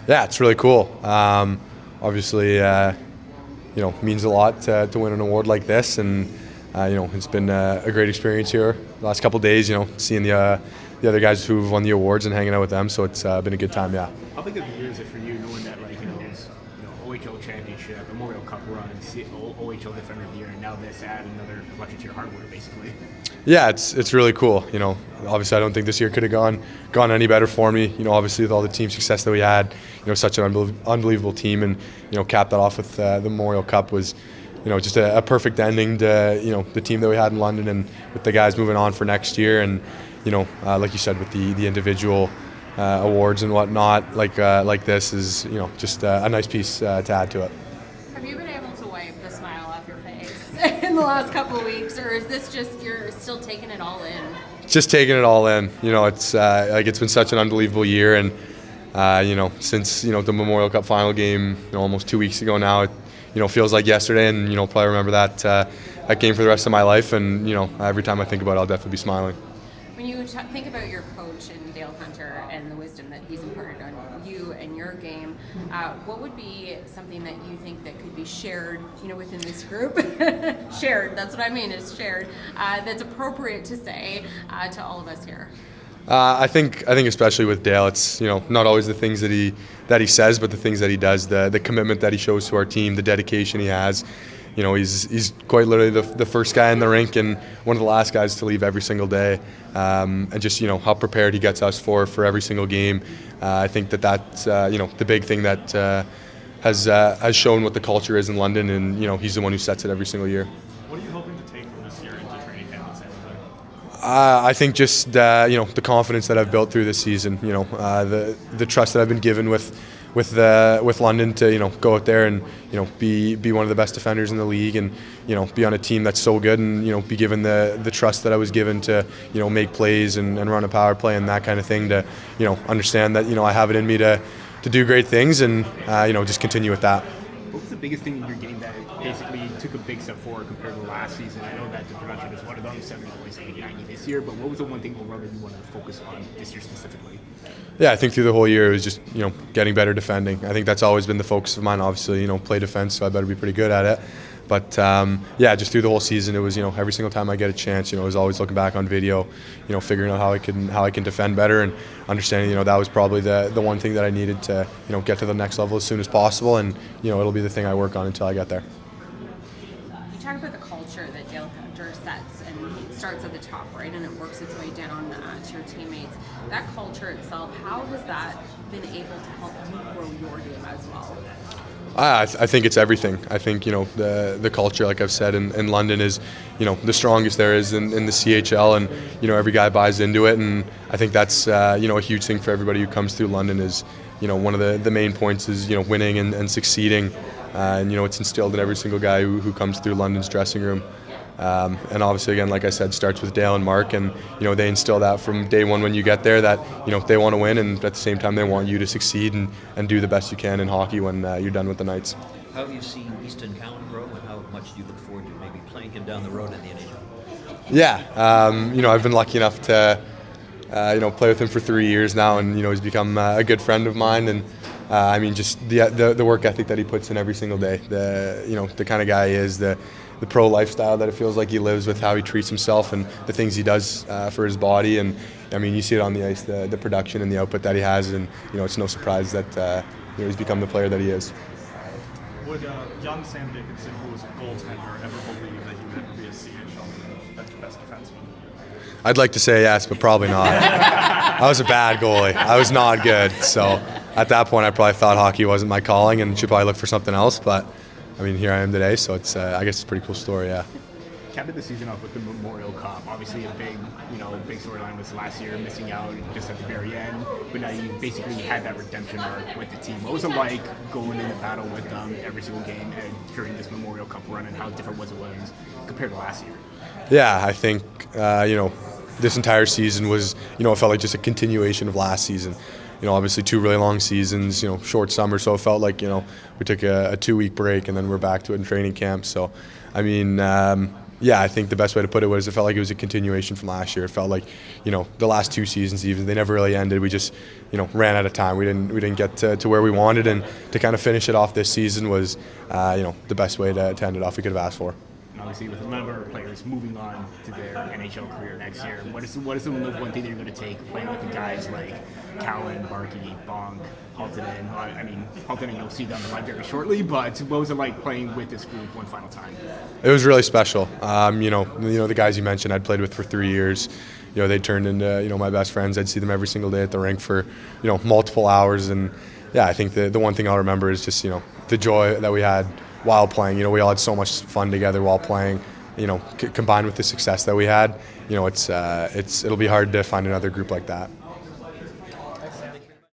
Yeah, it's really cool. Obviously, means a lot to win an award like this, and it's been a great experience here the last couple of days. Seeing the other guys who've won the awards and hanging out with them, so it's been a good time. Yeah. How big of a year is it for you, knowing that it's OHL championship, Memorial Cup run, OHL Defender of the Year, and now this add another collection to your hardware, basically? Yeah, it's really cool. Obviously I don't think this year could have gone any better for me. Obviously with all the team success that we had, such an unbelievable team, and capped that off with the Memorial Cup was just a perfect ending to the team that we had in London, and with the guys moving on for next year, and like you said, with the individual awards and whatnot, like this is just a nice piece to add to it. Have you been able to wipe the smile off your face in the last couple of weeks, or is this just you're still taking it all in? Just taking it all in. It's it's been such an unbelievable year, and since the Memorial Cup final game almost 2 weeks ago now, it feels like yesterday, and probably remember that game for the rest of my life, and every time I think about it, I'll definitely be smiling. When you think about your coach and Dale Hunter and the wisdom that he's imparted on you and your game, what would be something that you think that could be shared, within this group? Shared, that's what I mean, is shared. That's appropriate to say to all of us here. I think especially with Dale, it's not always the things that he says, but the things that he does, the commitment that he shows to our team, the dedication he has. He's quite literally the first guy in the rink and one of the last guys to leave every single day, and just how prepared he gets us for every single game. I think that's the big thing that has shown what the culture is in London, and he's the one who sets it every single year. What are you hoping to take from this year into training camp and San Jose? I think just the confidence that I've built through this season, the trust that I've been given with London to go out there and be one of the best defenders in the league, and be on a team that's so good, and be given the trust that I was given to make plays and run a power play and that kind of thing, to understand that I have it in me to do great things, and just continue with that. What was the biggest thing in your game that basically took a big step forward compared to last season? I know that the production is one of them, 70 points, 90 this year, but what was the one thing overall that you wanted to focus on this year specifically? Yeah, I think through the whole year it was just getting better defending. I think that's always been the focus of mine. Obviously, play defense, so I better be pretty good at it. But just through the whole season, it was every single time I get a chance, I was always looking back on video, figuring out how I can defend better, and understanding that was probably the one thing that I needed to get to the next level as soon as possible, and it'll be the thing I work on until I get there. You talk about the culture that Dale Hunter sets, and it starts at the top, right, and it works its way down to your teammates. That culture itself, how has that been able to help you grow your game as well? I think it's everything. I think the culture, like I've said, in London is the strongest there is in the CHL, and every guy buys into it, and I think that's a huge thing for everybody who comes through London. Is one of the main points is winning and succeeding, and it's instilled in every single guy who comes through London's dressing room. And obviously, again, like I said, starts with Dale and Mark, and they instill that from day one when you get there, that they want to win, and at the same time they want you to succeed and do the best you can in hockey when you're done with the Nights. How have you seen Easton Cowan grow, and how much do you look forward to maybe playing him down the road in the NHL? Yeah, I've been lucky enough to play with him for 3 years now, and he's become a good friend of mine, and just the work ethic that he puts in every single day, the kind of guy he is, the pro lifestyle that it feels like he lives with, how he treats himself and the things he does for his body, and you see it on the ice, the production and the output that he has, and it's no surprise that he's become the player that he is. Would young Sam Dickinson, who was a goaltender, ever believe that he would ever be a CHL best defenseman? I'd like to say yes, but probably not. I was a bad goalie. I was not good, so at that point I probably thought hockey wasn't my calling and should probably look for something else, but here I am today, so it's I guess it's a pretty cool story, yeah. Capping the season off with the Memorial Cup, obviously a big storyline was last year, missing out just at the very end, but now you basically had that redemption arc with the team. What was it like going into battle with them every single game and during this Memorial Cup run, and how different was it compared to last year? Yeah, I think this entire season was it felt like just a continuation of last season. Obviously 2 really long seasons, short summer, so it felt like, we took a 2-week break and then we're back to it in training camp. So, Yeah, I think the best way to put it was it felt like it was a continuation from last year. It felt like, the last 2 seasons even, they never really ended. We just, ran out of time. We didn't get to where we wanted, and to kind of finish it off this season was, the best way to end it off we could have asked for. And obviously, with a number of players moving on to their NHL career next year, what is the one thing that you're going to take playing with the guys like Callan, Barkey, Bonk, Haltonen? I mean, Haltonen you'll see down the line very shortly, but what was it like playing with this group one final time? It was really special. The guys you mentioned I'd played with for 3 years. They turned into my best friends. I'd see them every single day at the rink for multiple hours, and yeah, I think the one thing I'll remember is just the joy that we had while playing. We all had so much fun together while playing. Combined with the success that we had, it'll be hard to find another group like that.